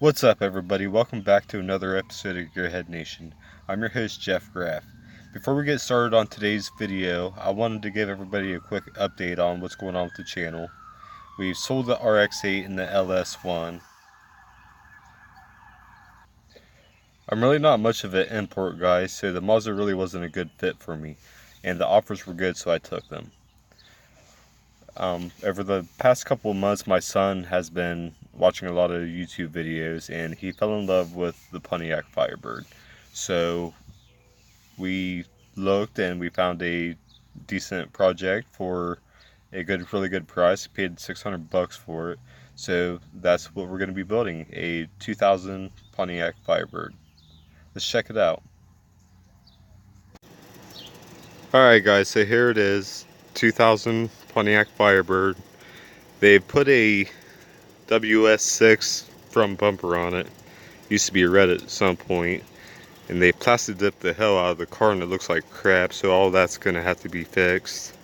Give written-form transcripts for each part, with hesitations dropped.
What's up, everybody? Welcome back to another episode of Gearhead Nation. I'm your host, Jeff Graff. Before we get started on today's video, I wanted to give everybody a quick update on what's going on with the channel. We've sold the RX-8 and the LS1. I'm really not much of an import guy, so the Mazda really wasn't a good fit for me, and the offers were good, so I took them. Over the past couple of months, my son has been watching a lot of YouTube videos, and he fell in love with the Pontiac Firebird. So we looked and we found a decent project for a really good price. We paid $600 for it. So that's what we're going to be building, a 2000 Pontiac Firebird. Let's check it out. Alright guys, so here it is, 2000 Pontiac Firebird. They put a WS6 front bumper on it. Used to be red at some point. And they plastic dipped the hell out of the car and it looks like crap, so all that's gonna have to be fixed.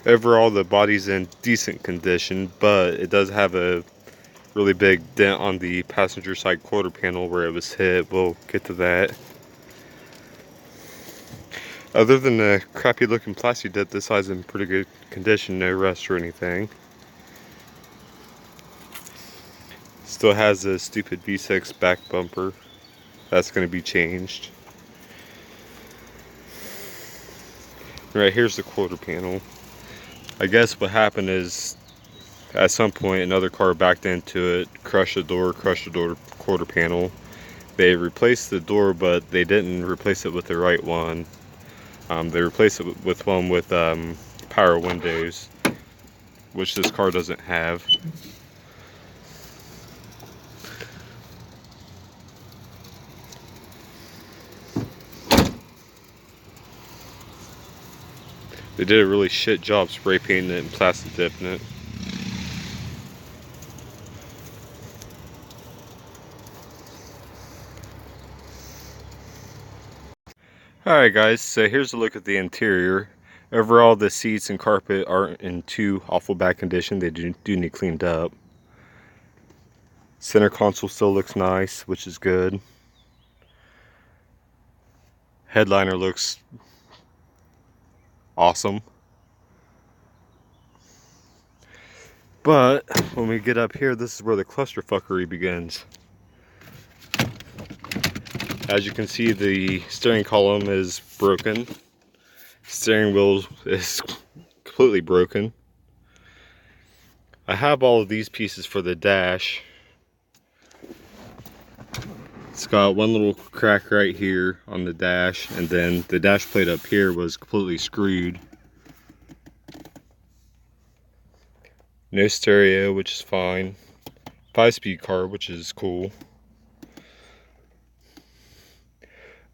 Overall, the body's in decent condition, but it does have a really big dent on the passenger side quarter panel where it was hit. We'll get to that. Other than the crappy looking plastic dip, this side's in pretty good condition, no rust or anything. Still has a stupid V6 back bumper. That's going to be changed. Right, here's the quarter panel. I guess what happened is at some point another car backed into it, crushed the door quarter panel. They replaced the door, but they didn't replace it with the right one. They replaced it with one with power windows, which this car doesn't have. They did a really shit job spray painting it and plastic dipping it. Alright guys, so here's a look at the interior. Overall, the seats and carpet aren't in too awful bad condition. They do need cleaned up. Center console still looks nice, which is good. Headliner looks awesome. But when we get up here, this is where the clusterfuckery begins. As you can see, the steering column is broken. Steering wheel is completely broken. I have all of these pieces for the dash. It's got one little crack right here on the dash, and then the dash plate up here was completely screwed. No stereo, which is fine. 5-speed car, which is cool.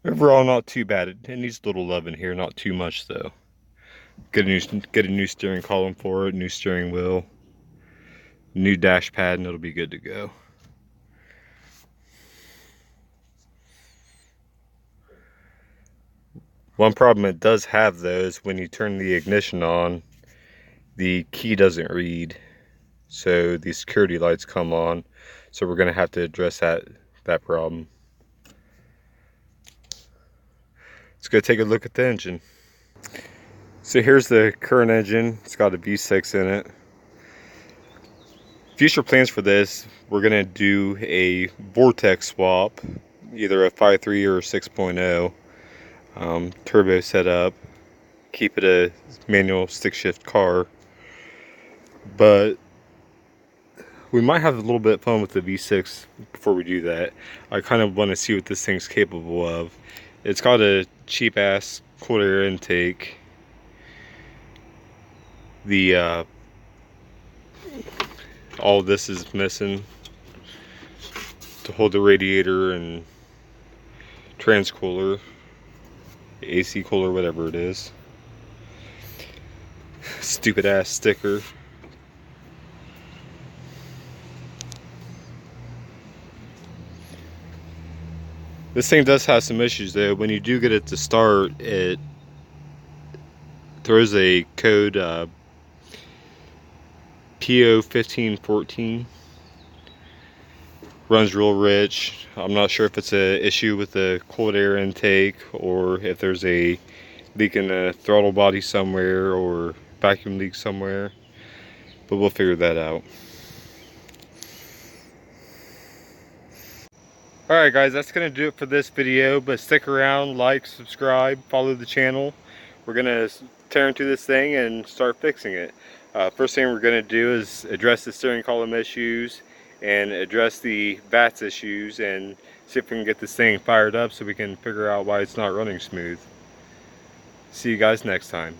Overall, not too bad. It needs a little love in here, not too much though. Get a new steering column for it, new steering wheel, new dash pad, and it'll be good to go. One problem it does have though is when you turn the ignition on, the key doesn't read, so the security lights come on. So we're gonna have to address that problem. Let's go take a look at the engine. So here's the current engine. It's got a V6 in it. Future plans for this, we're gonna do a vortex swap, either a 5.3 or a 6.0. Turbo setup, keep it a manual stick shift car, but we might have a little bit of fun with the V6 before we do that. I kind of want to see what this thing's capable of. It's got a cheap ass cold air intake. The all of this is missing to hold the radiator and transcooler, AC cooler, whatever it is. Stupid ass sticker. This thing does have some issues though. When you do get it to start, it throws a code TO1514. Runs real rich. I'm not sure if it's an issue with the cold air intake or if there's a leak in the throttle body somewhere or vacuum leak somewhere, but we'll figure that out. Alright guys, that's going to do it for this video, but stick around, like, subscribe, follow the channel. We're going to tear into this thing and start fixing it. First thing we're going to do is address the steering column issues and address the VATS issues and see if we can get this thing fired up so we can figure out why it's not running smooth. See you guys next time.